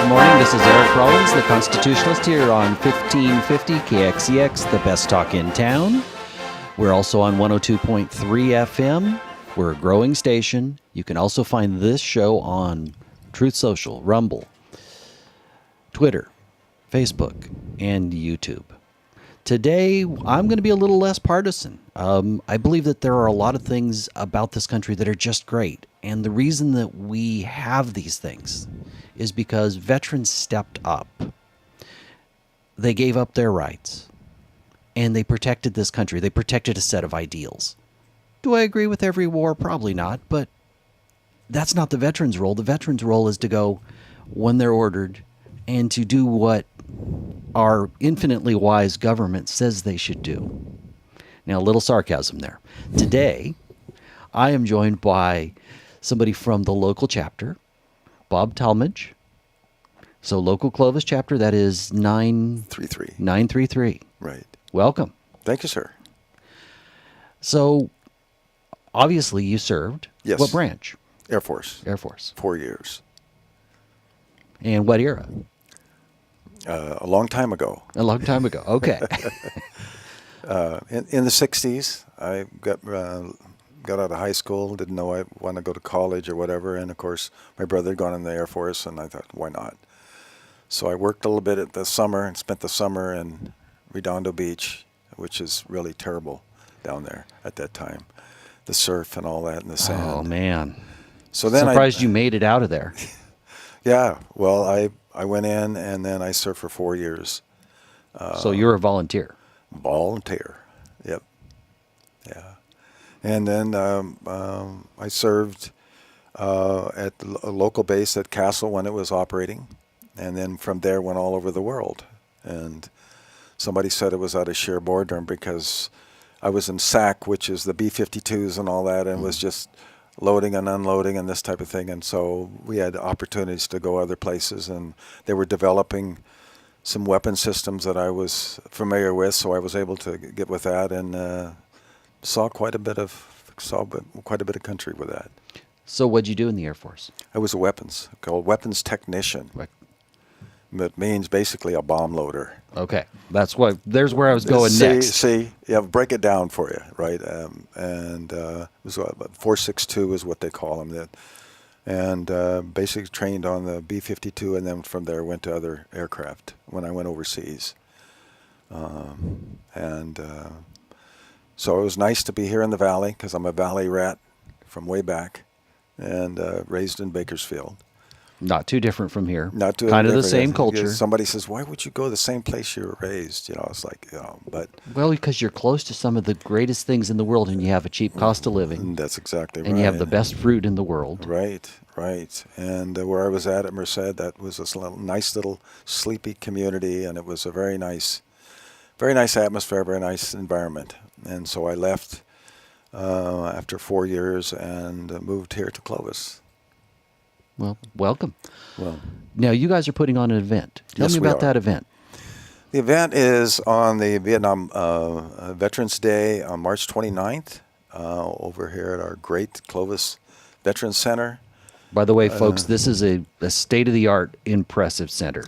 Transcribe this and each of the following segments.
Good morning. This is Eric Rollins, the Constitutionalist, here on 1550 KXEX, the best talk in town. We're also on 102.3 FM. We're a growing station. You can also find this show on Truth Social, Rumble, Twitter, Facebook, and YouTube. Today, I'm going to be a little less partisan. I believe that there are a lot of things about this country that are just great. And the reason that we have these things is because veterans stepped up. They gave up their rights. And they protected this country. They protected a set of ideals. Do I agree with every war? Probably not. But that's not the veterans' role. The veterans' role is to go when they're ordered and to do what our infinitely wise government says they should do. Now, a little sarcasm there. Today, I am joined by somebody from the local chapter, Bob Talmadge. So, local Clovis chapter, that is 933. Right. Welcome. Thank you, sir. So, obviously, you served. Yes. What branch? Air Force. Air Force. 4 years. And what era? A long time ago. A long time ago. Okay. In the 60s, I got out of high school, didn't know I wanted to go to college or whatever, and of course, my brother had gone in the Air Force, and I thought, why not? So I worked a little bit at the summer and spent the summer in Redondo Beach, which is really terrible down there at that time. The surf and all that and the sand. Oh, man. So then Surprised you made it out of there. Yeah, well, I went in and then I served for 4 years. So you're a volunteer. Volunteer, yep, yeah. And then I served at a local base at Castle when it was operating, and then from there went all over the world. And somebody said it was out of sheer boredom because I was in SAC, which is the B-52s and all that, and was just loading and unloading and this type of thing. And so we had opportunities to go other places, and they were developing some weapon systems that I was familiar with, so I was able to get with that and saw quite a bit of country with that. So what'd you do in the Air Force? I was called weapons technician. It means basically a bomb loader. Okay, there's where I was going next. See, yeah, break it down for you, right? And it was 462 is what they call them. And basically trained on the B-52, and then from there went to other aircraft when I went overseas. So it was nice to be here in the Valley because I'm a Valley rat from way back, and raised in Bakersfield. Not too different from here. Not too kind of the different. same culture. Somebody says, "Why would you go to the same place you were raised?" You know, it's like, but well, because you're close to some of the greatest things in the world, and you have a cheap cost of living. That's exactly right. And you have the best fruit in the world. Right. And where I was at Merced, that was a nice little sleepy community, and it was a very nice atmosphere, very nice environment. And so I left after 4 years and moved here to Clovis. Well, welcome. Well, now you guys are putting on an event. Tell me about that event. The event is on the Vietnam Veterans Day on March 29th over here at our great Clovis Veterans Center. By the way, folks, this is a state-of-the-art, impressive center.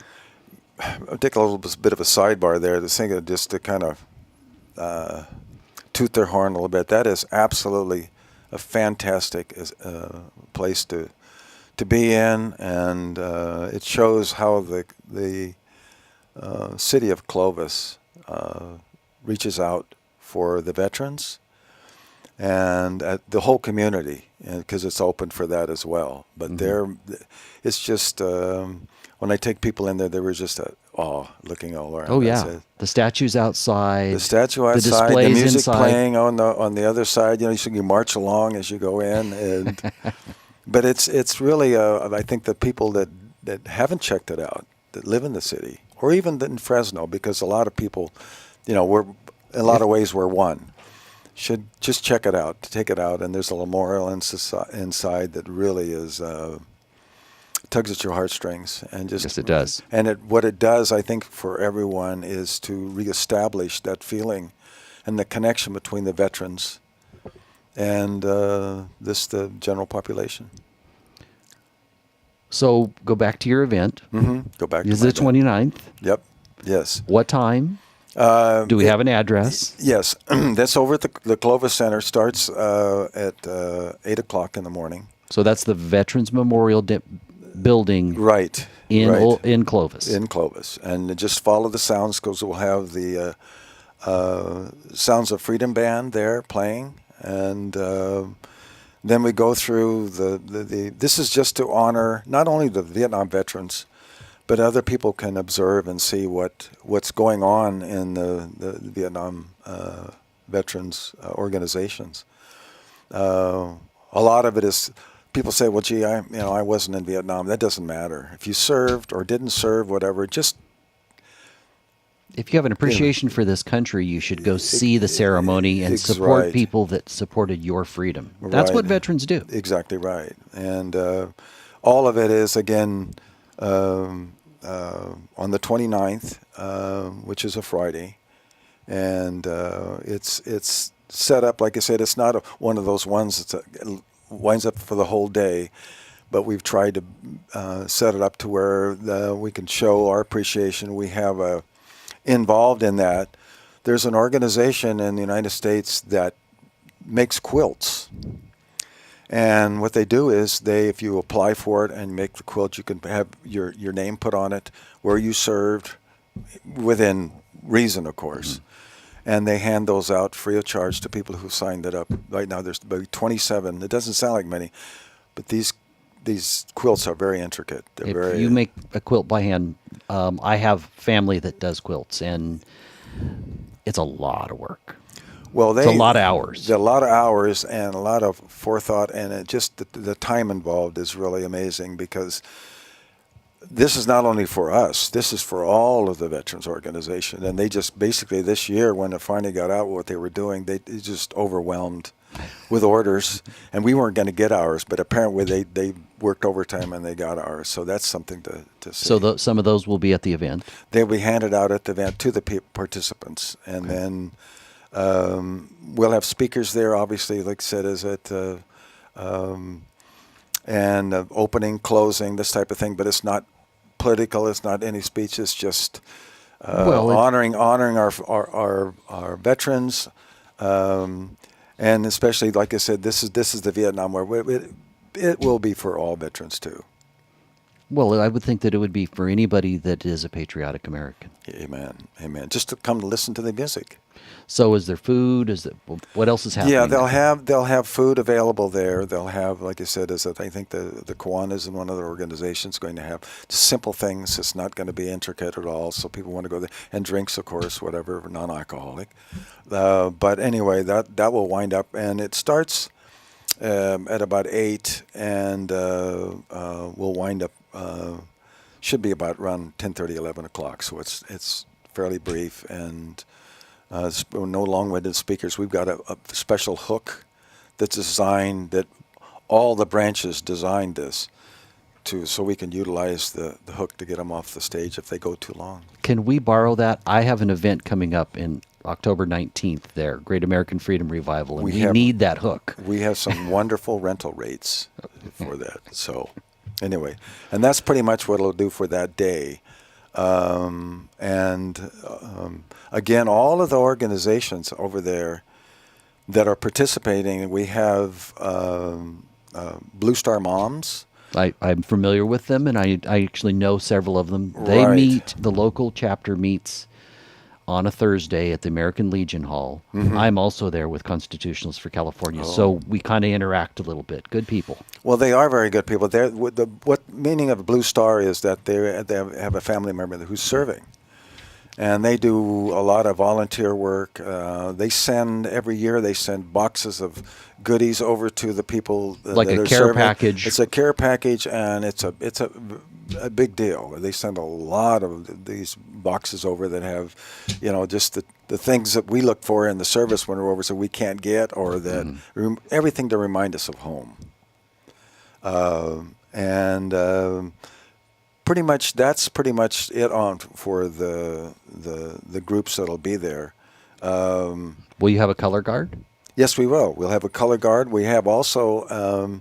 I'll take a little bit of a sidebar there just to kind of toot their horn a little bit. That is absolutely a fantastic place to be in, and it shows how the city of Clovis reaches out for the veterans and the whole community, because it's open for that as well. But it's just when I take people in there, they were just looking all around. Oh yeah, the statues outside. The statue outside, the displays music inside. Playing on the other side. You know, you march along as you go in, and but it's really I think the people that haven't checked it out, that live in the city, or even in Fresno, because a lot of people, we're in a lot of ways we're one. Should just check it out, take it out, and there's a memorial inside that really is tugs at your heartstrings, and just yes, it does. And what it does, I think, for everyone is to reestablish that feeling and the connection between the veterans and the general population. So go back to your event. Go back Is to my it the event. 29th? Yep. Yes. What time? Do we have an address? Yes. That's over at the Clovis Center. Starts at 8 o'clock in the morning. So that's the Veterans Memorial Building Right. in right. in Clovis. In Clovis. And just follow the sounds because we'll have the Sounds of Freedom Band there playing. And then we go through this is just to honor not only the Vietnam veterans, but other people can observe and see what's going on in the Vietnam veterans organizations. A lot of it is people say, "Well, gee, I wasn't in Vietnam." That doesn't matter. If you served or didn't serve, whatever, just if you have an appreciation for this country, you should go see the ceremony and support right. people that supported your freedom. That's Right. what veterans do. Exactly right. And all of it is, again, on the 29th, which is a Friday. And it's set up, like I said, it's not one of those ones that winds up for the whole day. But we've tried to set it up to where we can show our appreciation. We have involved in that. There's an organization in the United States that makes quilts. And what they do is if you apply for it and make the quilt, you can have your name put on it, where you served, within reason, of course. And they hand those out free of charge to people who signed it up. Right now there's about 27. It doesn't sound like many, but these quilts are very intricate. If you make a quilt by hand, I have family that does quilts, and it's a lot of work. Well, it's a lot of hours. A lot of hours and a lot of forethought, and it just the time involved is really amazing, because this is not only for us, this is for all of the veterans organization. And they just basically this year, when it finally got out what they were doing, they just overwhelmed with orders, and we weren't going to get ours, but apparently they worked overtime and they got ours. So that's something to see. So some of those will be at the event. They'll be handed out at the event to the participants, and then we'll have speakers there. Obviously, like I said, is at and opening, closing, this type of thing. But it's not political. It's not any speech. It's just honoring our veterans. And especially, like I said, this is the Vietnam War. It will be for all veterans too. Well, I would think that it would be for anybody that is a patriotic American. Amen, amen. Just to come to listen to the music. So, is there food? What else is happening? Yeah, they'll have food available there. They'll have, like I said, I think the Kiwanis and one other organizations going to have just simple things. It's not going to be intricate at all. So people want to go there, and drinks, of course, whatever, non-alcoholic. But anyway, that will wind up, and it starts at about 8, and will wind up. Should be about around 10:30, 11 o'clock. So it's fairly brief, and no long-winded speakers. We've got a special hook that's designed, that all the branches designed this so we can utilize the hook to get them off the stage if they go too long. Can we borrow that? I have an event coming up in October 19th there, Great American Freedom Revival, and we need that hook. We have some wonderful rental rates for that. So anyway, and that's pretty much what it'll do for that day. Again, all of the organizations over there that are participating, we have Blue Star Moms. I'm familiar with them, and I actually know several of them. They meet, the local chapter meets on a Thursday at the American Legion Hall. Mm-hmm. I'm also there with Constitutionalist for California, so we kind of interact a little bit. Good people. Well, they are very good people. What meaning of Blue Star is that they have a family member who's serving. And they do a lot of volunteer work. Every year they send boxes of goodies over to the people like that a are care serving. package. It's a care package, and it's a big deal. They send a lot of these boxes over that have, just the things that we look for in the service when we're over, so we can't get, or that everything to remind us of home. That's pretty much it on for the groups that'll be there. Will you have a color guard? Yes, we will. We'll have a color guard. We have also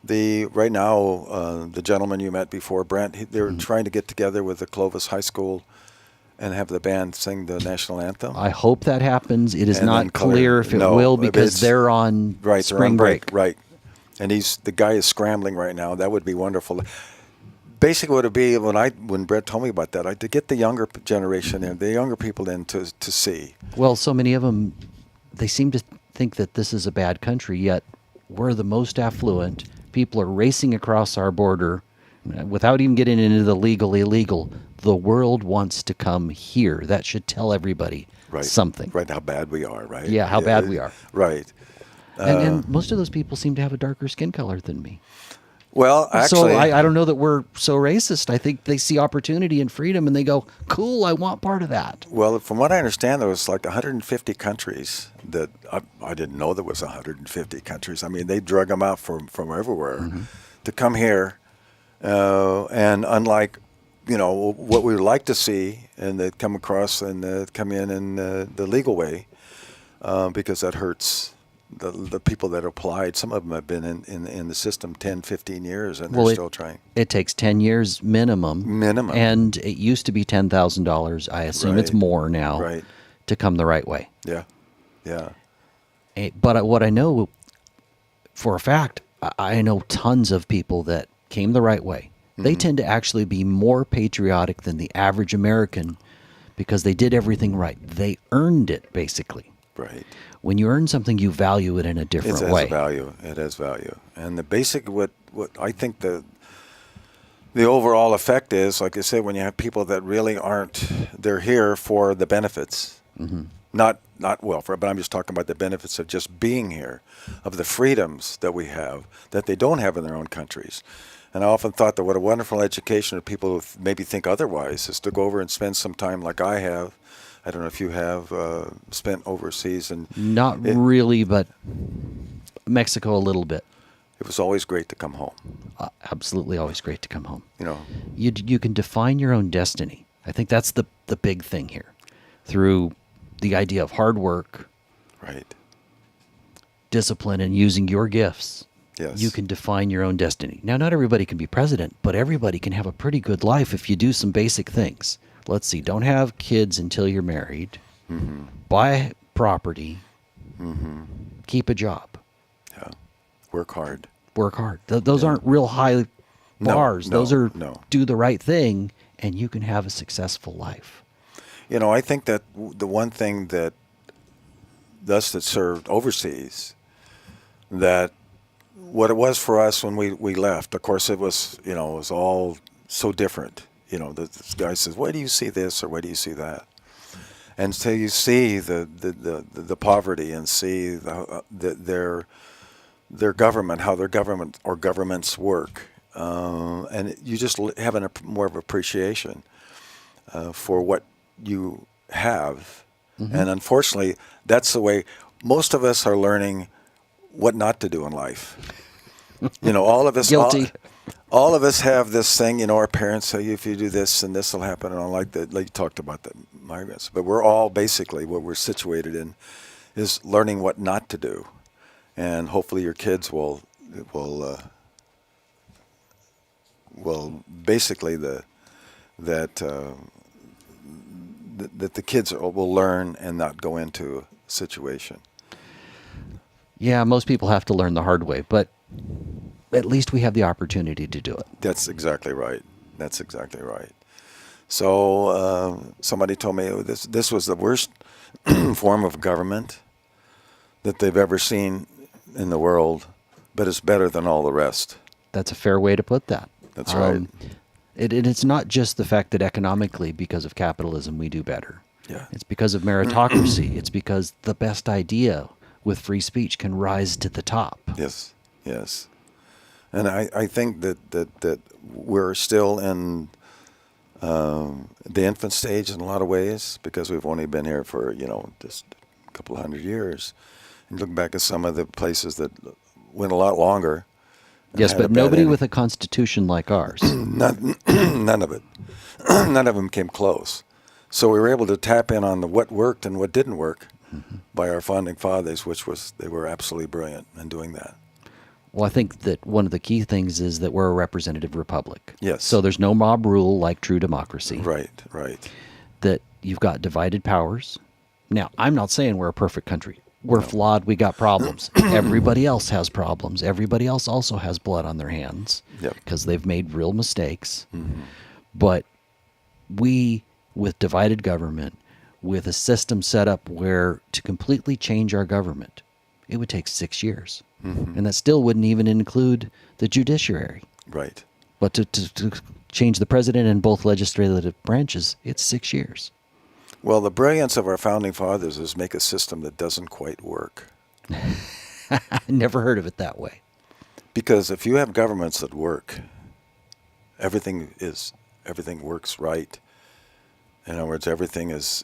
Right now, the gentleman you met before, Brent, they're trying to get together with the Clovis High School and have the band sing the national anthem. I hope that happens. It is And then not clear if it will because they're on they're spring on break. Right. And the guy is scrambling right now. That would be wonderful. Basically, what it would be when Brett told me about that, to get the younger generation in, the younger people in to see. Well, so many of them, they seem to think that this is a bad country, yet we're the most affluent. People are racing across our border without even getting into the legal, illegal. The world wants to come here. That should tell everybody something. Right, how bad we are, right? Yeah, how bad we are. Right. And most of those people seem to have a darker skin color than me. Well, actually, so I don't know that we're so racist. I think they see opportunity and freedom and they go, cool, I want part of that. Well, from what I understand, there was like 150 countries that I didn't know there was 150 countries. I mean, they drug them out from everywhere to come here. And unlike, what we would like to see, and they come across and come in the legal way, because that hurts the people that applied. Some of them have been in the system 10, 15 years, and they're still trying. It takes 10 years minimum. And it used to be $10,000. I assume it's more now to come the right way. Yeah. Yeah. But what I know for a fact, I know tons of people that came the right way. They tend to actually be more patriotic than the average American because they did everything right. They earned it, basically. Right. When you earn something, you value it in a different way. It has value. And the basic, what I think the overall effect is, like I said, when you have people that really they're here for the benefits, not welfare, but I'm just talking about the benefits of just being here, of the freedoms that we have, that they don't have in their own countries. And I often thought that what a wonderful education of people who maybe think otherwise is to go over and spend some time like I have. I don't know if you have spent overseas. Not really, but Mexico a little bit. It was always great to come home. Absolutely always great to come home. You can define your own destiny. I think that's the big thing here. Through the idea of hard work, discipline, and using your gifts. Yes. You can define your own destiny. Now, not everybody can be president, but everybody can have a pretty good life if you do some basic things. Let's see, don't have kids until you're married, buy property, keep a job. Yeah, work hard. Those aren't real high bars. Those are do the right thing, and you can have a successful life. I think that the one thing that us that served overseas, that what it was for us when we left, of course, it was, it was all so different. This guy says, "Why do you see this or why do you see that?" And so you see the poverty and see their government, how their government or governments work, and you just have more of appreciation for what you have. And unfortunately, that's the way most of us are learning what not to do in life. All of us. Guilty. All of us have this thing, our parents say, if you do this and this will happen, and all like that. Like you talked about the migrants, but we're all basically what we're situated in is learning what not to do, and hopefully your kids will basically that the kids will learn and not go into a situation. Yeah, most people have to learn the hard way, but at least we have the opportunity to do it. That's exactly right. So somebody told me this was the worst form of government that they've ever seen in the world, but it's better than all the rest. That's a fair way to put that. That's right. It's not just the fact that economically, because of capitalism, we do better. Yeah. It's because of meritocracy. It's because the best idea with free speech can rise to the top. Yes. And I think that we're still in the infant stage in a lot of ways because we've only been here for, just a couple of 100 years. And look back at some of the places that went a lot longer. Yes, but nobody with a constitution like ours. None of it. None of them came close. So we were able to tap in on what worked and what didn't work by our founding fathers, they were absolutely brilliant in doing that. Well, I think that one of the key things is that we're a representative republic. Yes. So there's no mob rule like true democracy. Right. That you've got divided powers. Now, I'm not saying we're a perfect country. We're flawed. We got problems. Everybody else has problems. Everybody else also has blood on their hands because they've made real mistakes. But we, with divided government, with a system set up where to completely change our government, it would take 6 years. And that still wouldn't even include the judiciary. Right. But to change the president and both legislative branches, it's 6 years. Well, the brilliance of our founding fathers is make a system that doesn't quite work. I never heard of it that way. Because if you have governments that work, everything works right. In other words, everything is,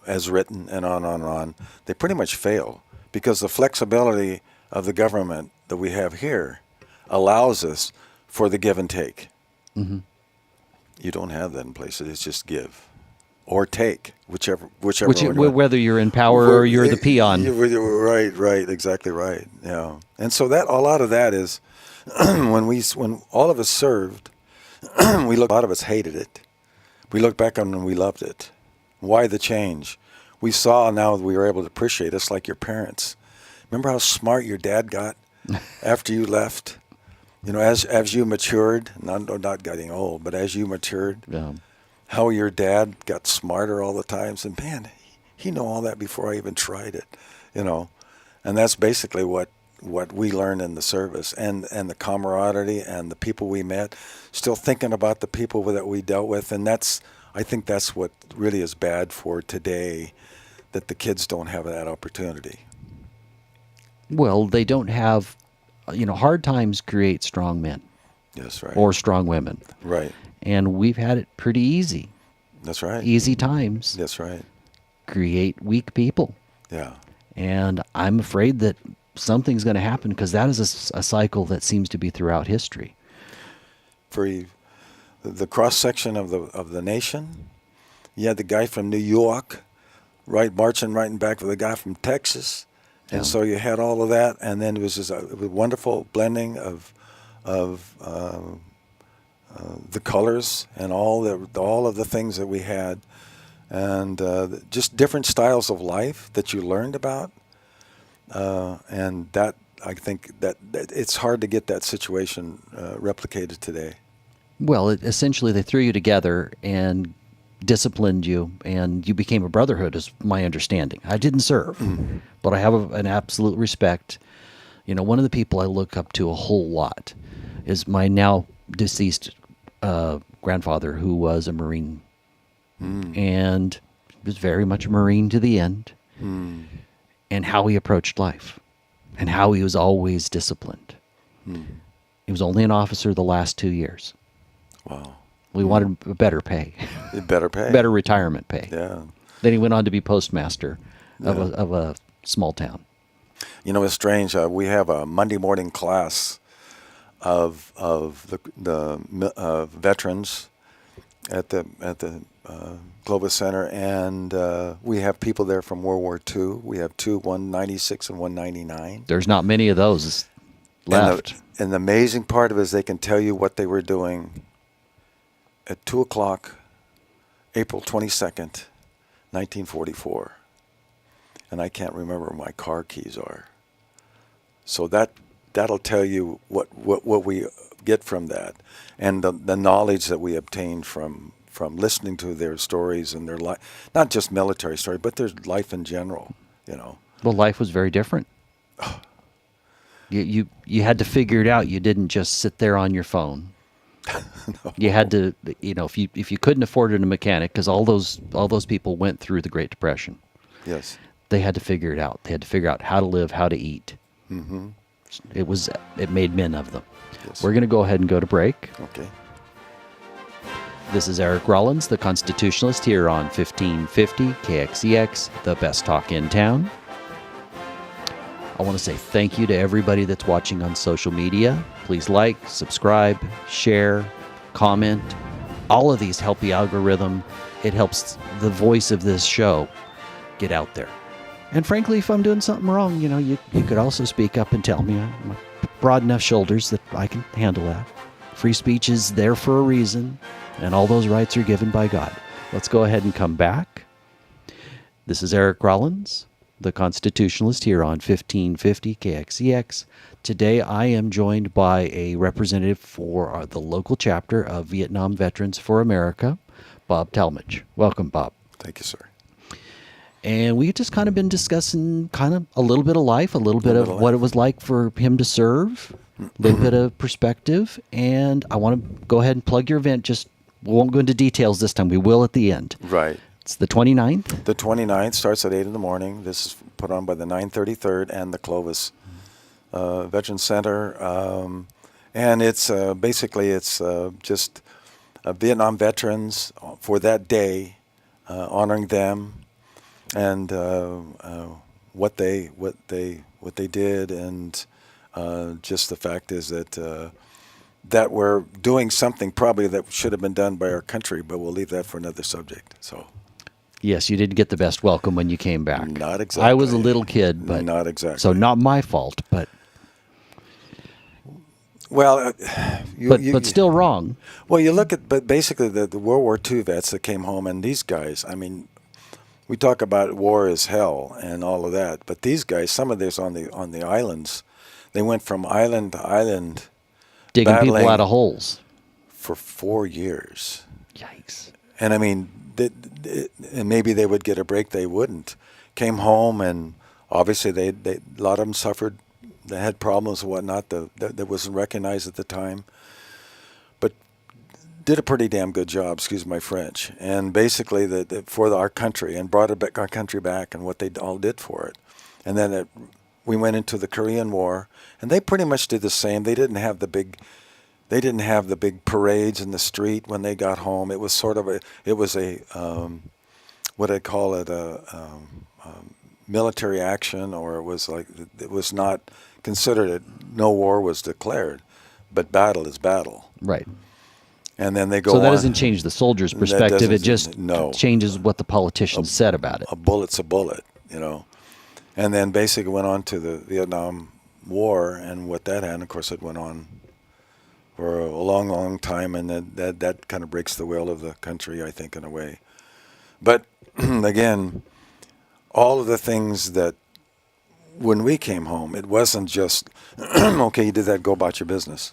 as written and on and on. They pretty much fail because the flexibility of the government that we have here allows us for the give and take. You don't have that in places. It's just give or take, whichever. Whether you're in power or you're the peon. Right, exactly right. Yeah, and so that a lot of that is when all of us served, a lot of us hated it. We look back on it and we loved it. Why the change? We saw now that we were able to appreciate us like your parents. Remember how smart your dad got after you left? As you matured, not getting old, but as you matured, how your dad got smarter all the time. And man, he knew all that before I even tried it, And that's basically what we learned in the service, and the camaraderie and the people we met, still thinking about the people that we dealt with. And I think that's what really is bad for today, that the kids don't have that opportunity. Well, they don't have, hard times create strong men. Yes, right. Or strong women. Right. And we've had it pretty easy. That's right. Easy times. That's right. Create weak people. Yeah. And I'm afraid that something's going to happen because that is a cycle that seems to be throughout history. For the cross section of the nation, you had the guy from New York, marching right in back with the guy from Texas, and so you had all of that, and then it was just a wonderful blending of the colors and all of the things that we had, and just different styles of life that you learned about. And that, I think that it's hard to get that situation replicated today. Well, essentially they threw you together and disciplined you, and you became a brotherhood, is my understanding. I didn't serve, but I have an absolute respect. One of the people I look up to a whole lot is my now deceased grandfather, who was a Marine, and was very much a Marine to the end. And how he approached life, and how he was always disciplined. He was only an officer the last 2 years. Wow. We wanted better pay. Better pay. Better retirement pay. Yeah. Then he went on to be postmaster of a small town. It's strange. We have a Monday morning class of the veterans at the Clovis Center, and we have people there from World War II. We have 196 and 199. There's not many of those left. And the amazing part of it is they can tell you what they were doing at 2 o'clock, April 22nd, 1944. And I can't remember where my car keys are. So that'll tell you what we get from that, and the knowledge that we obtained from listening to their stories and their life, not just military story, but their life in general, Well, life was very different. You had to figure it out. You didn't just sit there on your phone. No. You had to, if you couldn't afford a mechanic, because all those people went through the Great Depression. Yes. They had to figure it out. They had to figure out how to live, how to eat. It made men of them. Yes. We're going to go ahead and go to break. Okay. This is Eric Rollins, the Constitutionalist, here on 1550 KXEX, the best talk in town. I want to say thank you to everybody that's watching on social media. Please like, subscribe, share, comment. All of these help the algorithm. It helps the voice of this show get out there. And frankly, if I'm doing something wrong, you could also speak up and tell me. I'm broad enough shoulders that I can handle that. Free speech is there for a reason, and all those rights are given by God. Let's go ahead and come back. This is Eric Rollins, the Constitutionalist, here on 1550 KXEX. Today I am joined by a representative for the local chapter of Vietnam Veterans for America, Bob Talmadge. Welcome, Bob. Thank you, sir. And we've just kind of been discussing kind of a little bit of life, a little bit of what it was like for him to serve, a little bit of perspective. And I want to go ahead and plug your event. We won't go into details this time. We will at the end. Right. It's the 29th. The 29th starts at 8 in the morning. This is put on by the 933rd and the Clovis Veteran Center. And it's basically just Vietnam veterans for that day, honoring them and what they did, and just the fact is that we're doing something probably that should have been done by our country, but we'll leave that for another subject. So. Yes, you didn't get the best welcome when you came back. Not exactly. I was a little kid, but not exactly. So not my fault, but. Well, but still wrong. Well, you look at, but basically the World War II vets that came home, and these guys, I mean, we talk about war as hell and all of that, but these guys, some of this on the islands, they went from island to island, digging people out of holes for 4 years. Yikes! And I mean, and maybe they would get a break, they wouldn't. Came home, and obviously they a lot of them suffered. They had problems and whatnot that wasn't recognized at the time, but did a pretty damn good job, excuse my French, and basically for our country, and brought our country back, and what they all did for it. And then we went into the Korean War, and they pretty much did the same. They didn't have the big parades in the street when they got home. It was sort of what I call it, military action, or it was not considered no war was declared, but battle is battle. Right. And then they go on. So that on. doesn't change the soldier's perspective. It just no. changes what the politicians said about it. A bullet's a bullet, And then basically went on to the Vietnam War, and what that had, of course, it went on for a long, long time, and that kind of breaks the will of the country, I think, in a way. But again, all of the things that when we came home, it wasn't just, okay, you did that, go about your business.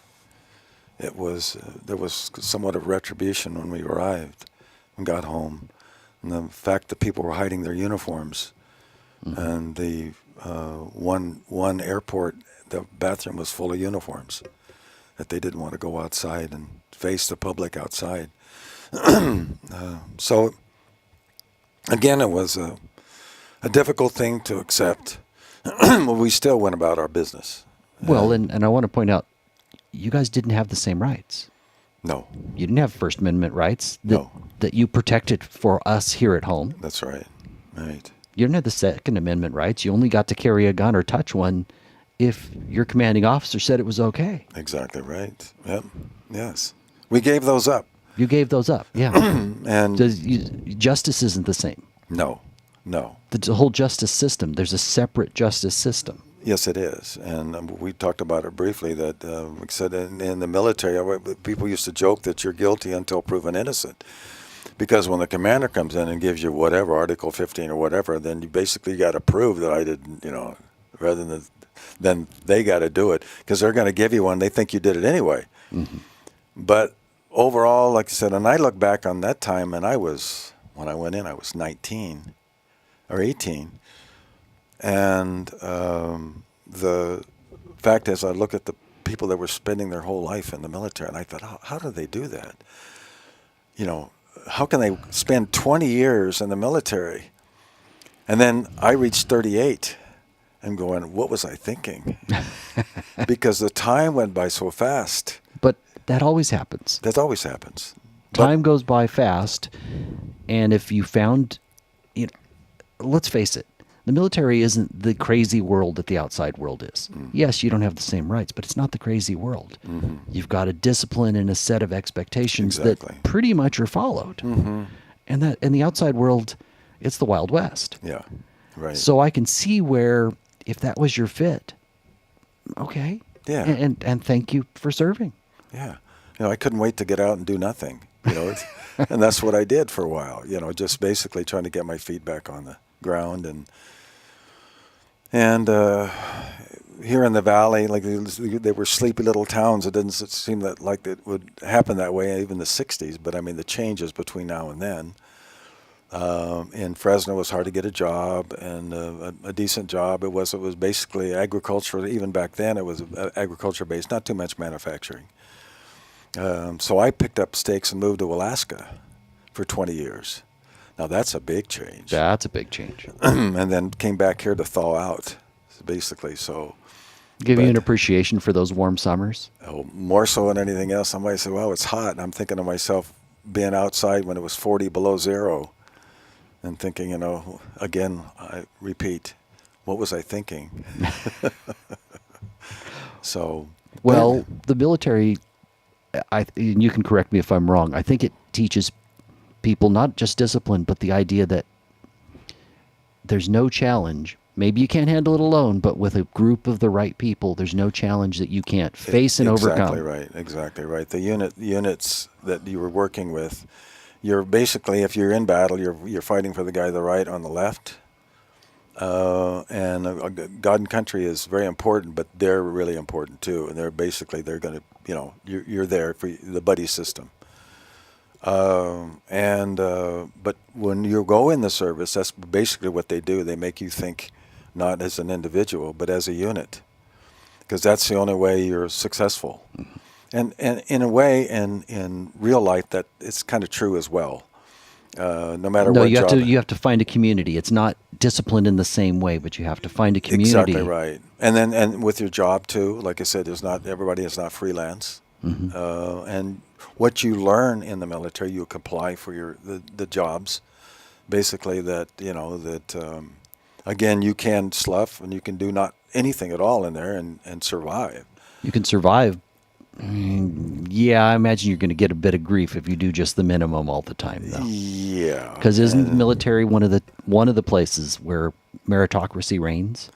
It was, there was somewhat of retribution when we arrived and got home. And the fact that people were hiding their uniforms, and the one airport, the bathroom was full of uniforms, that they didn't want to go outside and face the public outside. So, again, it was a difficult thing to accept. We still went about our business. Well, and I want to point out, you guys didn't have the same rights. No. You didn't have First Amendment rights No. that you protected for us here at home. That's right. Right. You didn't have the Second Amendment rights. You only got to carry a gun or touch one if your commanding officer said it was okay. Exactly right. Yep. Yes. We gave those up. You gave those up, yeah. And justice isn't the same. No. The whole justice system, there's a separate justice system. Yes, it is. And we talked about it briefly, that we said in the military, people used to joke that you're guilty until proven innocent. Because when the commander comes in and gives you whatever, Article 15 or whatever, then you basically got to prove that I didn't, rather than they got to do it. Because they're going to give you one, they think you did it anyway. Mm-hmm. But overall, like I said, and I look back on that time, and when I went in, I was 19 or 18. And the fact is, I look at the people that were spending their whole life in the military, and I thought, how do they do that? How can they spend 20 years in the military? And then I reached 38 and going, what was I thinking? Because the time went by so fast. But that always happens. That always happens. Time goes by fast, and if you found, let's face it, the military isn't the crazy world that the outside world is. Mm-hmm. Yes, you don't have the same rights, but it's not the crazy world. Mm-hmm. You've got a discipline and a set of expectations that pretty much are followed. Mm-hmm. And the outside world, it's the Wild West. Yeah, Right. So I can see where, if that was your fit, okay. Yeah. And thank you for serving. Yeah. I couldn't wait to get out and do nothing, and that's what I did for a while, just basically trying to get my feet back on the ground. And here in the valley, like they were sleepy little towns. It didn't seem that like it would happen that way, even the 60s. But I mean, the changes between now and then. In Fresno, it was hard to get a job, and a decent job. It was basically agriculture. Even back then, it was agriculture based, not too much manufacturing. So I picked up stakes and moved to Alaska for 20 years. Now that's a big change. That's a big change. And then came back here to thaw out, basically. So Give you an appreciation for those warm summers? More so than anything else. Somebody said, well, it's hot. And I'm thinking to myself, being outside when it was 40 below zero, and thinking, again, I repeat, what was I thinking? So. Well, the military, and you can correct me if I'm wrong, I think it teaches people not just discipline, but the idea that there's no challenge. Maybe you can't handle it alone, but with a group of the right people, there's no challenge that you can't face and overcome. Exactly right. The units that you were working with, you're basically, if you're in battle, you're fighting for the guy to the right on the left. And God and country is very important, but they're really important too. And they're going to, you're there for the buddy system. But when you go in the service, that's basically what they do. They make you think not as an individual, but as a unit, because that's the only way you're successful. Mm-hmm. And in a way, in real life, that it's kind of true as well. No matter what job. You have to find a community. It's not disciplined in the same way, but you have to find a community. Exactly right. And with your job too, like I said, everybody is not freelance. Mm-hmm. And what you learn in the military, you apply for the jobs. Basically, again, you can slough and you can do not anything at all in there and survive. You can survive. Yeah, I imagine you're going to get a bit of grief if you do just the minimum all the time, though. Yeah. Because isn't the military one of the places where meritocracy reigns?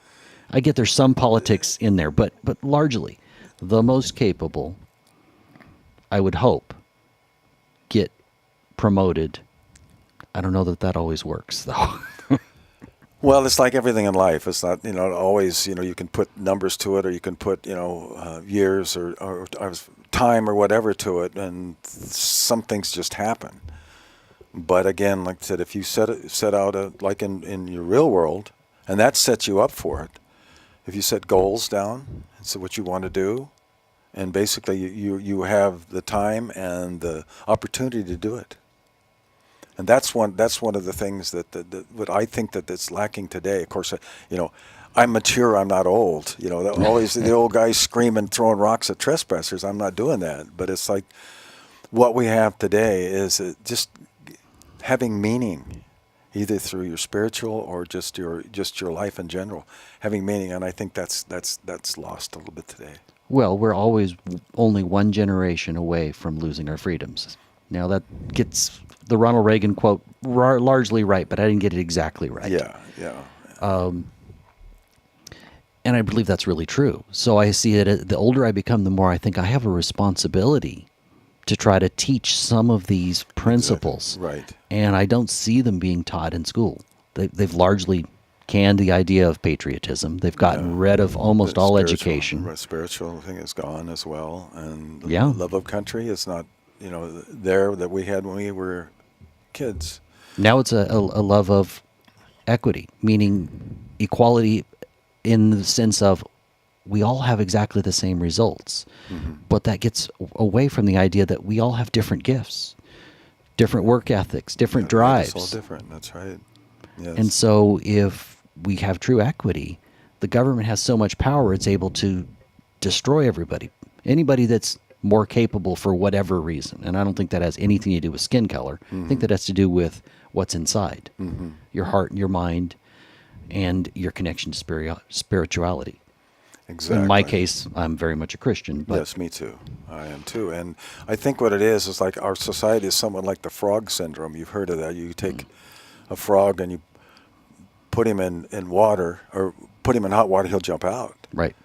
I get there's some politics in there, but largely, the most capable, I would hope, get promoted. I don't know that always works, though. Well, it's like everything in life. It's not, always, you can put numbers to it, or you can put, years or time or whatever to it, and some things just happen. But again, like I said, if you set out like in your real world, and that sets you up for it. If you set goals down and say what you want to do, and basically you have the time and the opportunity to do it. And that's one of the things that what I think that's lacking today. Of course, I'm mature. I'm not old. Always the old guys screaming, throwing rocks at trespassers. I'm not doing that. But it's like what we have today is just having meaning, either through your spiritual or just your life in general, having meaning. And I think that's lost a little bit today. Well, we're always only one generation away from losing our freedoms. Now that gets the Ronald Reagan quote largely right, but I didn't get it exactly right. Yeah. And I believe that's really true. So I see it, the older I become, the more I think I have a responsibility to try to teach some of these principles. Exactly. Right. And I don't see them being taught in school. They've largely canned the idea of patriotism. They've gotten rid of almost all education. The spiritual thing is gone as well. And the Yeah. love of country is not, there that we had when we were kids. Now it's a love of equity, meaning equality in the sense of we all have exactly the same results. Mm-hmm. But that gets away from the idea that we all have different gifts, different work ethics, different drives. It's all different. That's right. Yes. And so if we have true equity, the government has so much power, it's able to destroy everybody. Anybody that's more capable for whatever reason. And I don't think that has anything to do with skin color. Mm-hmm. I think that has to do with what's inside, mm-hmm. your heart and your mind and your connection to spirituality. Exactly. In my case, I'm very much a Christian. But yes, me too. I am too. And I think what it is like our society is somewhat like the frog syndrome. You've heard of that. You take a frog and you put him in water or put him in hot water, he'll jump out. Right.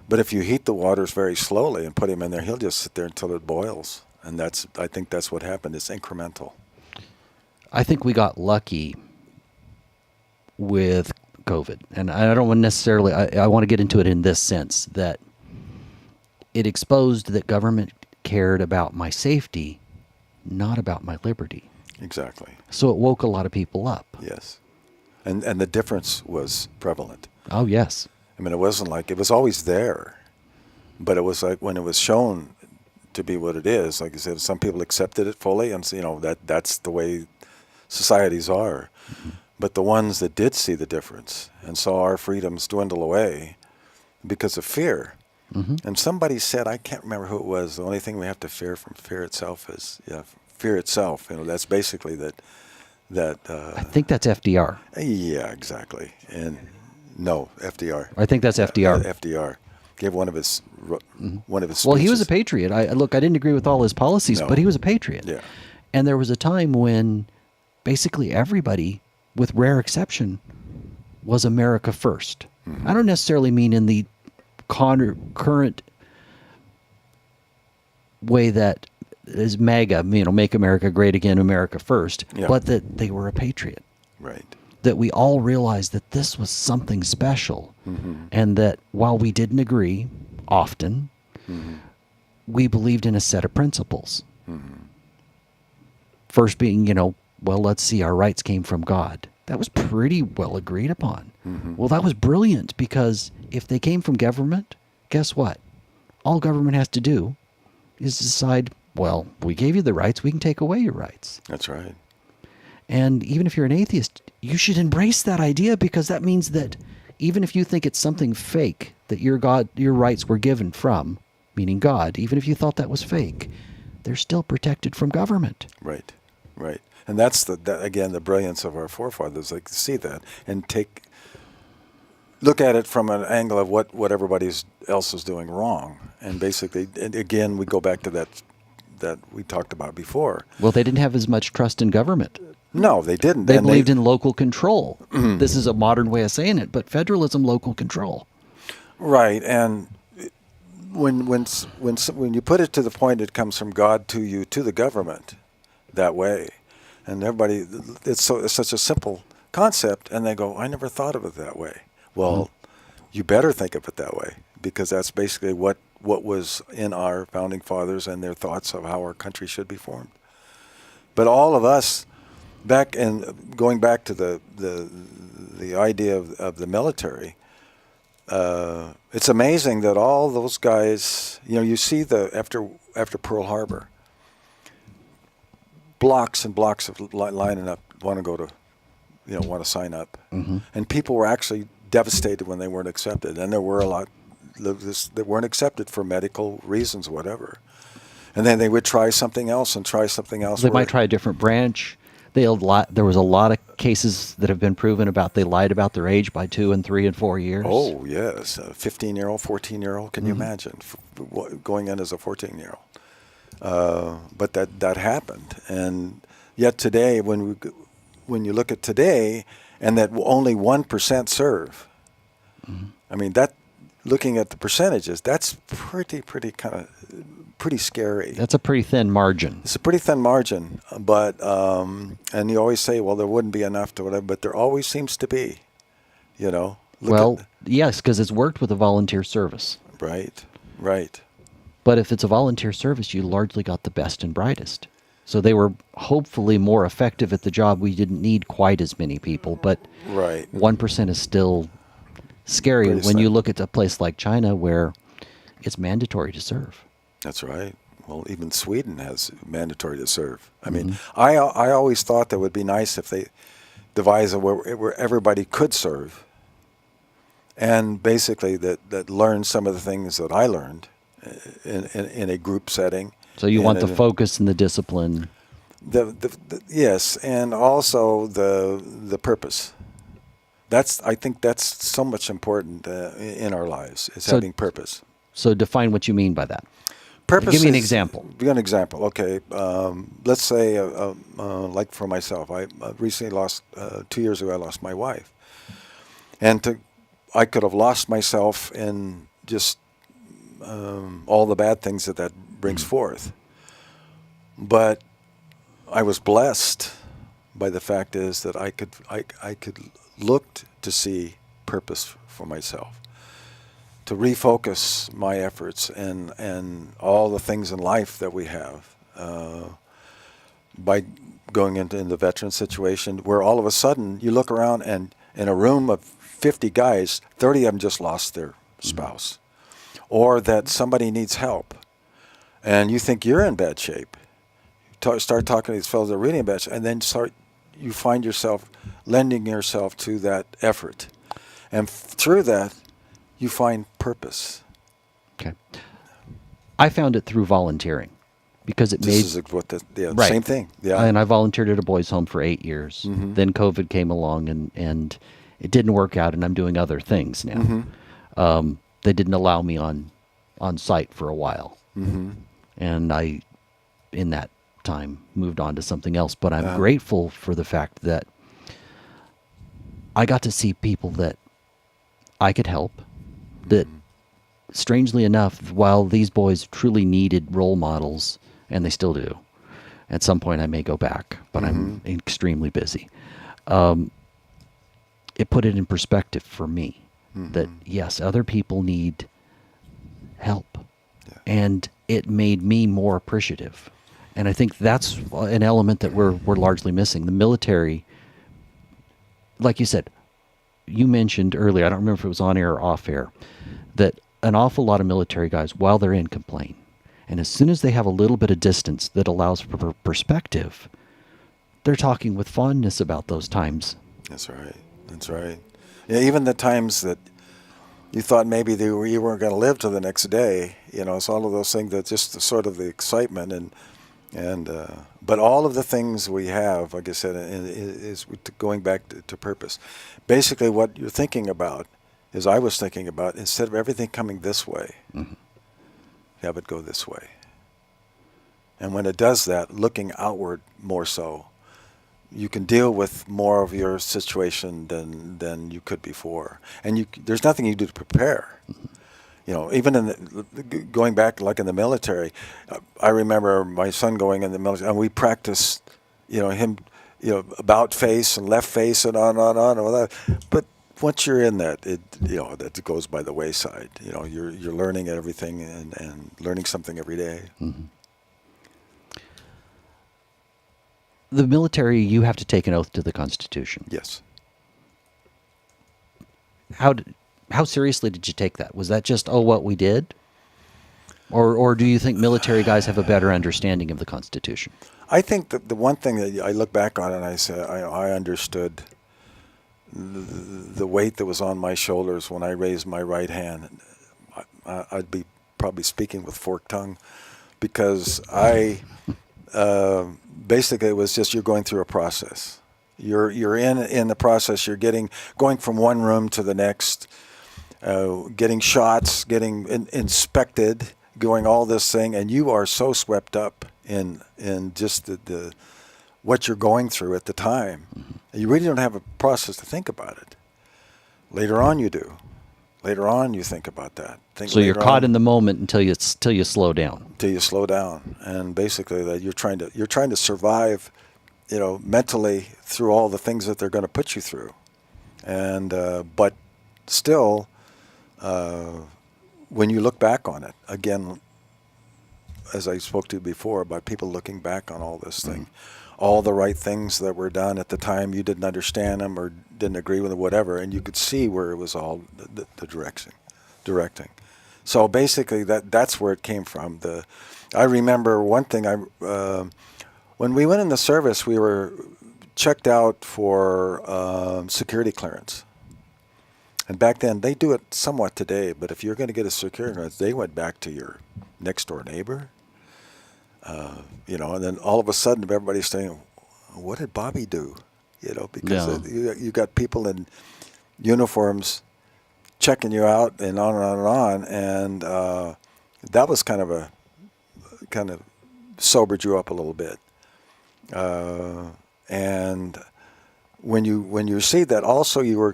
But if you heat the waters very slowly and put him in there, he'll just sit there until it boils. And I think that's what happened. It's incremental. I think we got lucky with COVID. And I don't want necessarily, I want to get into it in this sense, that it exposed that government cared about my safety, not about my liberty. Exactly. So it woke a lot of people up. Yes. And the difference was prevalent. Oh, yes. I mean, it wasn't like, it was always there. But it was like when it was shown to be what it is, like you said, some people accepted it fully, and that's the way societies are. Mm-hmm. But the ones that did see the difference and saw our freedoms dwindle away because of fear. Mm-hmm. And somebody said, I can't remember who it was, the only thing we have to fear from fear itself is fear itself. That's basically that. I think that's FDR. Yeah, exactly. And no, FDR. I think that's FDR. FDR gave one of his speeches. Well, he was a patriot. I didn't agree with all his policies, but he was a patriot. Yeah. And there was a time when basically everybody, with rare exception, was America first. Mm-hmm. I don't necessarily mean in the current way that is MAGA, Make America Great Again, America First, but that they were a patriot. Right. That we all realized that this was something special, and that while we didn't agree often, we believed in a set of principles. First being, let's see, our rights came from God. That was pretty well agreed upon. Well, that was brilliant, because if they came from government, guess what? All government has to do is decide, well, we gave you the rights, we can take away your rights. That's right. And even if you're an atheist, you should embrace that idea, because that means that even if you think it's something fake that your rights were given from, meaning God, even if you thought that was fake, they're still protected from government. Right, right. And that's again the brilliance of our forefathers. Like, see that and look at it from an angle of what everybody else is doing wrong, and basically, and again, we go back to that we talked about before. Well, they didn't have as much trust in government. No, they didn't. They believed in local control. This is a modern way of saying it, but federalism, local control. Right, and when you put it to the point, it comes from God to you, to the government, that way, and everybody, it's such a simple concept, and they go, I never thought of it that way. Well, you better think of it that way, because that's basically what was in our founding fathers and their thoughts of how our country should be formed. But all of us, going back to the idea of the military, it's amazing that all those guys, you see after Pearl Harbor, blocks and blocks of lining up, want to sign up, and people were actually devastated when they weren't accepted, and there were a lot that weren't accepted for medical reasons, whatever. And then they would try something else and try something else. They might try a different branch. There was a lot of cases that have been proven about they lied about their age by 2 and 3 and 4 years. Oh, yes. A 15-year-old, 14-year-old. Can you imagine going in as a 14-year-old? But that happened. And yet today, when you look at today, and that only 1% serve, I mean, looking at the percentages, that's pretty scary. That's a pretty thin margin. It's a pretty thin margin, but and you always say, well, there wouldn't be enough to whatever, but there always seems to be, Yes, because it's worked with a volunteer service. Right. But if it's a volunteer service, you largely got the best and brightest. So they were hopefully more effective at the job. We didn't need quite as many people, but 1% is still scary when you look at a place like China where it's mandatory to serve. That's right. Well, even Sweden has mandatory to serve. I mean, I always thought that would be nice if they devised where everybody could serve, and basically that learn some of the things that I learned in a group setting. So you want the focus and the discipline. Yes, and also the purpose. I think that's so much important in our lives, is having purpose. So define what you mean by that. Purpose. Give me an example. Give an example. Okay. Let's say, like for myself, I recently lost, 2 years ago, I lost my wife. And I could have lost myself in just all the bad things that brings forth. But I was blessed by the fact is that I could look to see purpose for myself, to refocus my efforts and all the things in life that we have by going into in the veteran situation, where all of a sudden you look around and in a room of 50 guys, 30 of them just lost their spouse, or that somebody needs help, and you think you're in bad shape. Start talking to these fellows that are really in bad shape, and then you find yourself lending yourself to that effort, and through that, you find purpose. Okay. I found it through volunteering because it made... This is what Right. Same thing. Yeah. And I volunteered at a boys' home for 8 years. Mm-hmm. Then COVID came along, and it didn't work out, and I'm doing other things now. Mm-hmm. They didn't allow me on site for a while. Mm-hmm. And I, in that time, moved on to something else. But I'm grateful for the fact that I got to see people that I could help, that strangely enough, while these boys truly needed role models, and they still do, at some point I may go back, but I'm extremely busy. It put it in perspective for me that, yes, other people need help. Yeah. And it made me more appreciative. And I think that's an element that we're largely missing. The military, like you said, you mentioned earlier, I don't remember if it was on air or off air, that an awful lot of military guys, while they're in, complain. And as soon as they have a little bit of distance that allows for perspective, they're talking with fondness about those times. That's right. That's right. Yeah, even the times that you thought maybe you weren't going to live to the next day, it's all of those things that just sort of the excitement and but all of the things we have, like I said, is going back to purpose. Basically, what you're thinking about is I was thinking about, instead of everything coming this way, have it go this way. And when it does that, looking outward more so, you can deal with more of your situation than you could before. And there's nothing you do to prepare. Even going back like in the military, I remember my son going in the military, and we practiced, him, about face and left face and on and all that. But once you're in that, that goes by the wayside. You're learning everything and learning something every day. Mm-hmm. The military, you have to take an oath to the Constitution. Yes. How seriously did you take that? Was that just, what we did? Or do you think military guys have a better understanding of the Constitution? I think that the one thing that I look back on and I say I understood the weight that was on my shoulders when I raised my right hand. I'd be probably speaking with forked tongue, because basically it was just you're going through a process. You're in the process. You're going from one room to the next, getting shots, getting inspected, going all this thing, and you are so swept up in just the what you're going through at the time. You really don't have a process to think about it. Later on, you do. Later on, you think about that. So you're caught in the moment until you slow down. Until you slow down, and basically that you're trying to survive, mentally through all the things that they're going to put you through, and but still, when you look back on it again, as I spoke to you before about people looking back on all this thing, all the right things that were done at the time, you didn't understand them or didn't agree with them, whatever, and you could see where it was all the directing. So basically, that's where it came from. I remember one thing. When we went in the service, we were checked out for security clearance. And back then, they do it somewhat today, but if you're going to get a security clearance, they went back to your next door neighbor. And then all of a sudden, everybody's saying, "What did Bobby do?" Because you got people in uniforms checking you out, and on and on and on, and that was kind of sobered you up a little bit. And when you received that, also you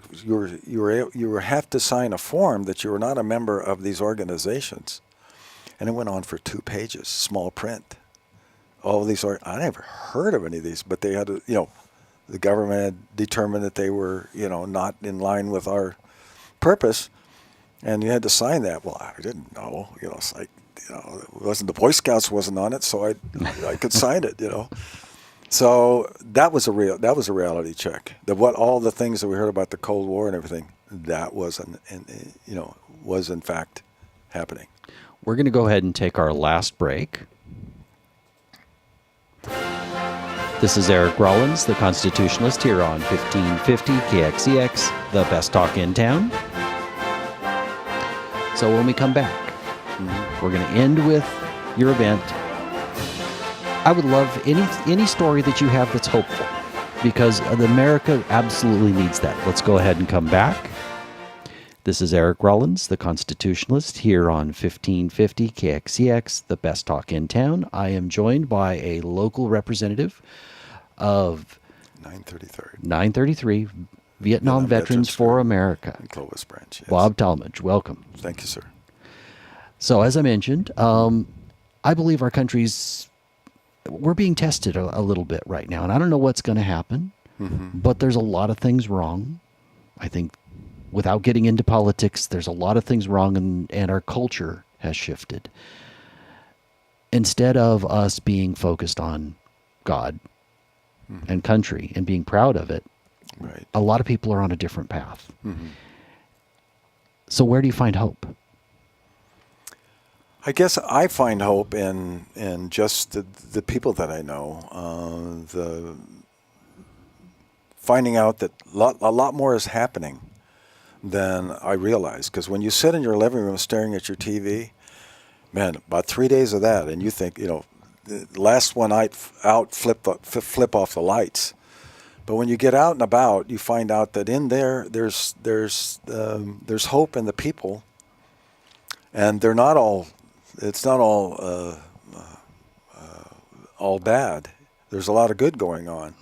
have to sign a form that you were not a member of these organizations, and it went on for 2 pages, small print. All these I never heard of any of these, but they had to, the government had determined that they were, not in line with our purpose, and you had to sign that. Well, I didn't know, it's like, it wasn't, the Boy Scouts wasn't on it, so I could sign it, So that was a reality check. All the things that we heard about the Cold War and everything, that was was in fact happening. We're going to go ahead and take our last break. This is Eric Rollins, the Constitutionalist, here on 1550 KXEX, the best talk in town. So when we come back, we're going to end with your event. I would love any story that you have that's hopeful, because America absolutely needs that. Let's go ahead and come back. This is Eric Rollins, the Constitutionalist, here on 1550 KXEX, the best talk in town. I am joined by a local representative of 933 Vietnam Veterans for America. Clovis branch. Yes. Bob Talmadge, welcome. Thank you, sir. So as I mentioned, I believe our we're being tested a little bit right now, and I don't know what's going to happen, but there's a lot of things wrong. I think without getting into politics, there's a lot of things wrong, and our culture has shifted. Instead of us being focused on God and country and being proud of it, right, a lot of people are on a different path. So where do you find hope? I guess I find hope in just the people that I know, the finding out that a lot more is happening than I realized. Because when you sit in your living room staring at your TV, man, about 3 days of that, and you think, the last one out flip off the lights. But when you get out and about, you find out that in there's hope in the people, and they're not all. It's not all bad. There's a lot of good going on.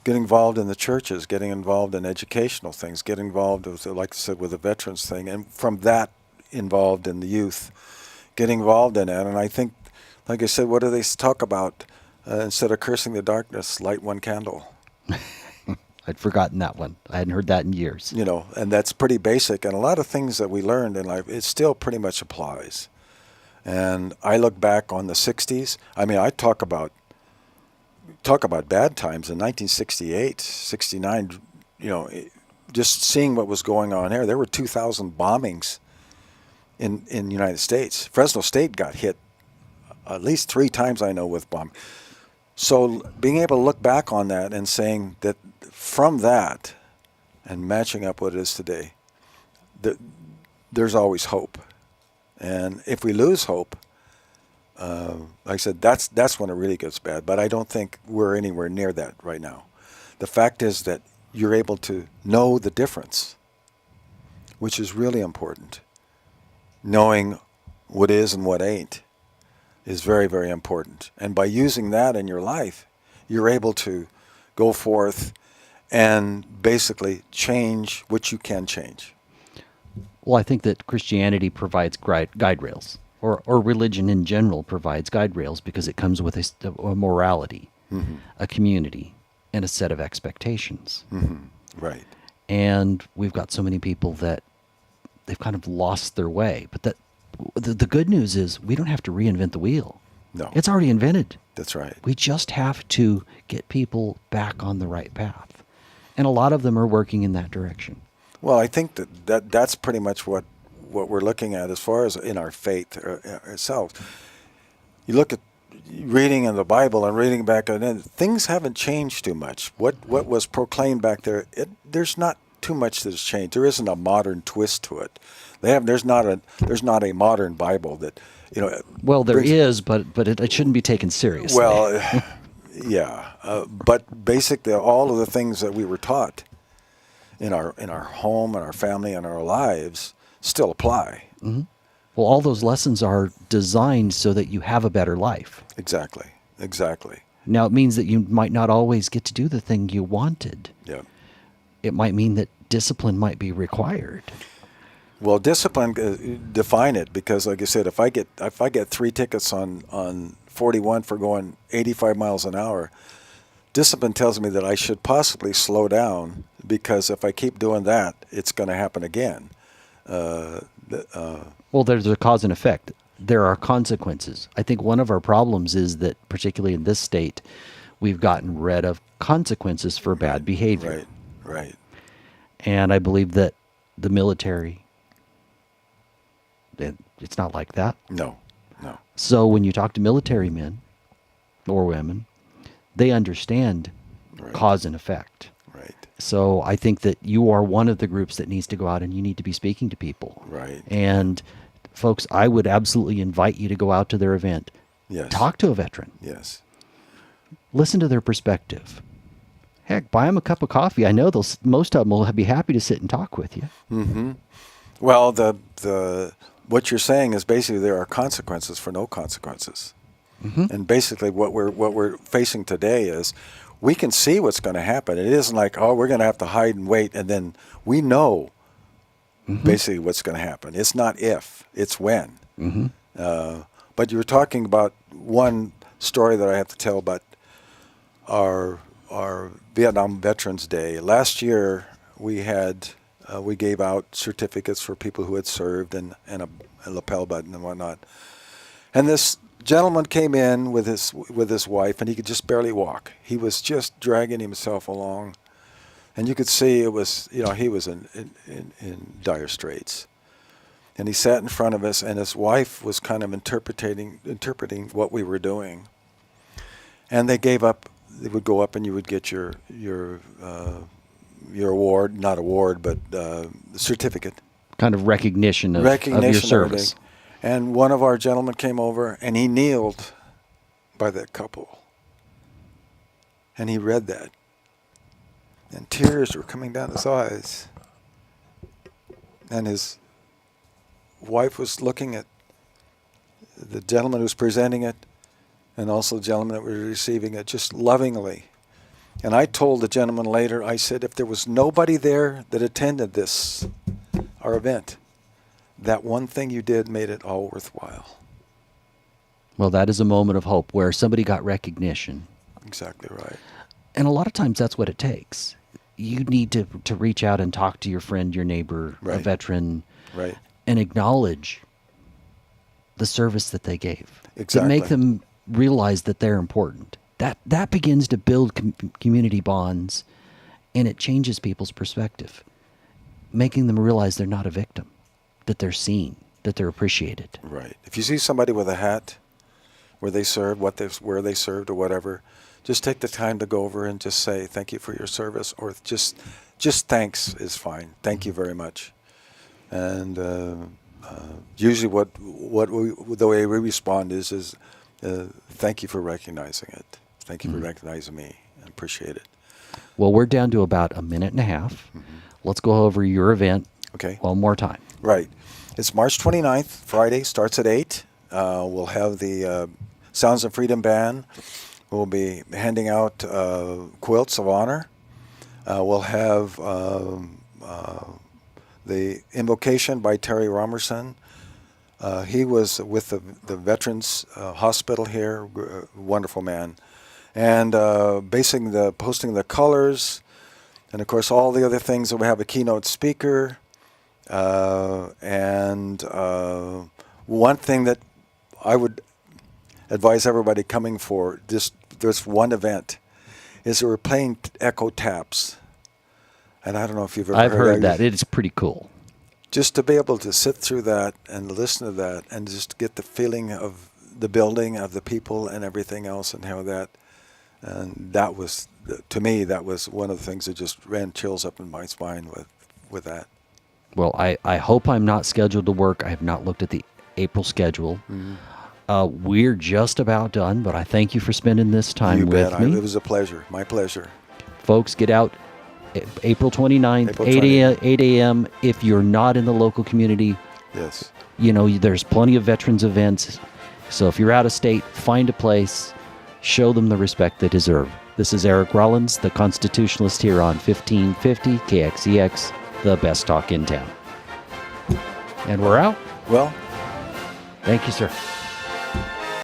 Get involved in the churches, getting involved in educational things, get involved with, like I said, with the veterans thing, and from that involved in the youth, getting involved in it. And I think, like I said, what do they talk about? Instead of cursing the darkness, light one candle. I'd forgotten that one. I hadn't heard that in years. And that's pretty basic. And a lot of things that we learned in life, it still pretty much applies. And I look back on the 60s. I mean, I talk about bad times in 1968, 69, just seeing what was going on here. There were 2,000 bombings in the United States. Fresno State got hit at least 3 times, I know, with bombing. So being able to look back on that and saying that from that and matching up what it is today, there's always hope. And if we lose hope, like I said, that's when it really gets bad. But I don't think we're anywhere near that right now. The fact is that you're able to know the difference, which is really important. Knowing what is and what ain't is very, very important. And by using that in your life, you're able to go forth and basically change what you can change. Well, I think that Christianity provides guide rails, or religion in general provides guide rails, because it comes with a morality, a community, and a set of expectations. Right. And we've got so many people that they've kind of lost their way. But the good news is we don't have to reinvent the wheel. No. It's already invented. That's right. We just have to get people back on the right path. And a lot of them are working in that direction. Well, I think that's pretty much what we're looking at as far as in our faith itself. You look at reading in the Bible and reading back then, things haven't changed too much. What was proclaimed back there, there's not too much that has changed. There isn't a modern twist to it. There's not a modern Bible that Well, there is, but it shouldn't be taken seriously. Well, yeah, but basically all of the things that we were taught in our home and our family and our lives still apply. Mm-hmm. Well, all those lessons are designed so that you have a better life. Exactly. Now, it means that you might not always get to do the thing you wanted. Yeah. it might mean that discipline might be required. Well, discipline, define it, because like I said, if I get 3 tickets on 41 for going 85 miles an hour, discipline tells me that I should possibly slow down, because if I keep doing that, it's going to happen again. Well, there's a cause and effect. There are consequences. I think one of our problems is that, particularly in this state, we've gotten rid of consequences for bad behavior. Right. And I believe that the military, it's not like that. No. So when you talk to military men or women, they understand cause and effect. Right. So I think that you are one of the groups that needs to go out and you need to be speaking to people. Right. And folks, I would absolutely invite you to go out to their event. Yes. Talk to a veteran. Yes. Listen to their perspective. Heck, buy them a cup of coffee. I know most of them will be happy to sit and talk with you. Mm-hmm. Well, the what you're saying is basically there are consequences for no consequences. Mm-hmm. And basically what we're facing today is we can see what's going to happen. It isn't like, oh, we're going to have to hide and wait, and then we know basically what's going to happen. It's not if, it's when. Mm-hmm. But you were talking about one story that I have to tell about our Vietnam Veterans Day. Last year we gave out certificates for people who had served and a lapel button and whatnot. And this gentleman came in with his wife, and he could just barely walk. He was just dragging himself along, and you could see it was, he was in dire straits. And he sat in front of us, and his wife was kind of interpreting what we were doing. And they gave up. They would go up, and you would get your award, not award, but certificate. Kind of recognition of your service. And one of our gentlemen came over, and he kneeled by that couple. And he read that. And tears were coming down his eyes. And his wife was looking at the gentleman who was presenting it, and also the gentleman that was receiving it, just lovingly. And I told the gentleman later, I said, if there was nobody there that attended our event, that one thing you did made it all worthwhile. Well, that is a moment of hope where somebody got recognition. Exactly right. And a lot of times that's what it takes. You need to reach out and talk to your friend, your neighbor, a veteran, and acknowledge the service that they gave. Exactly. To make them realize that they're important. That begins to build community bonds, and it changes people's perspective, making them realize they're not a victim, that they're seen, that they're appreciated. Right. If you see somebody with a hat where they served, where they served or whatever, just take the time to go over and just say thank you for your service, or just thanks is fine. Thank you very much. And usually the way we respond is thank you for recognizing it. Thank you for recognizing me. I appreciate it. Well, we're down to about a minute and a half. Let's go over your event one more time. Right. It's March 29th, Friday, starts at 8. We'll have the Sounds of Freedom Band. We'll be handing out quilts of honor. We'll have the invocation by Terry Romerson. He was with the Veterans Hospital here, wonderful man. And posting the colors, and of course all the other things. We have a keynote speaker. And one thing that I would advise everybody coming for this one event is that we're playing echo taps. And I don't know if you've ever heard that. It is pretty cool. Just to be able to sit through that and listen to that and just get the feeling of the building, of the people and everything else, and how that, and that was, to me, that was one of the things that just ran chills up in my spine with that. Well, I hope I'm not scheduled to work. I have not looked at the April schedule. We're just about done, but I thank you for spending this time with me. It was a pleasure. My pleasure. Folks, get out April 29th, 8 a.m. If you're not in the local community, yes, there's plenty of veterans events. So if you're out of state, find a place, Show them the respect they deserve. This is Eric Rollins, the Constitutionalist, here on 1550 KXEX, the best talk in town. And we're out. Well, Thank you, sir.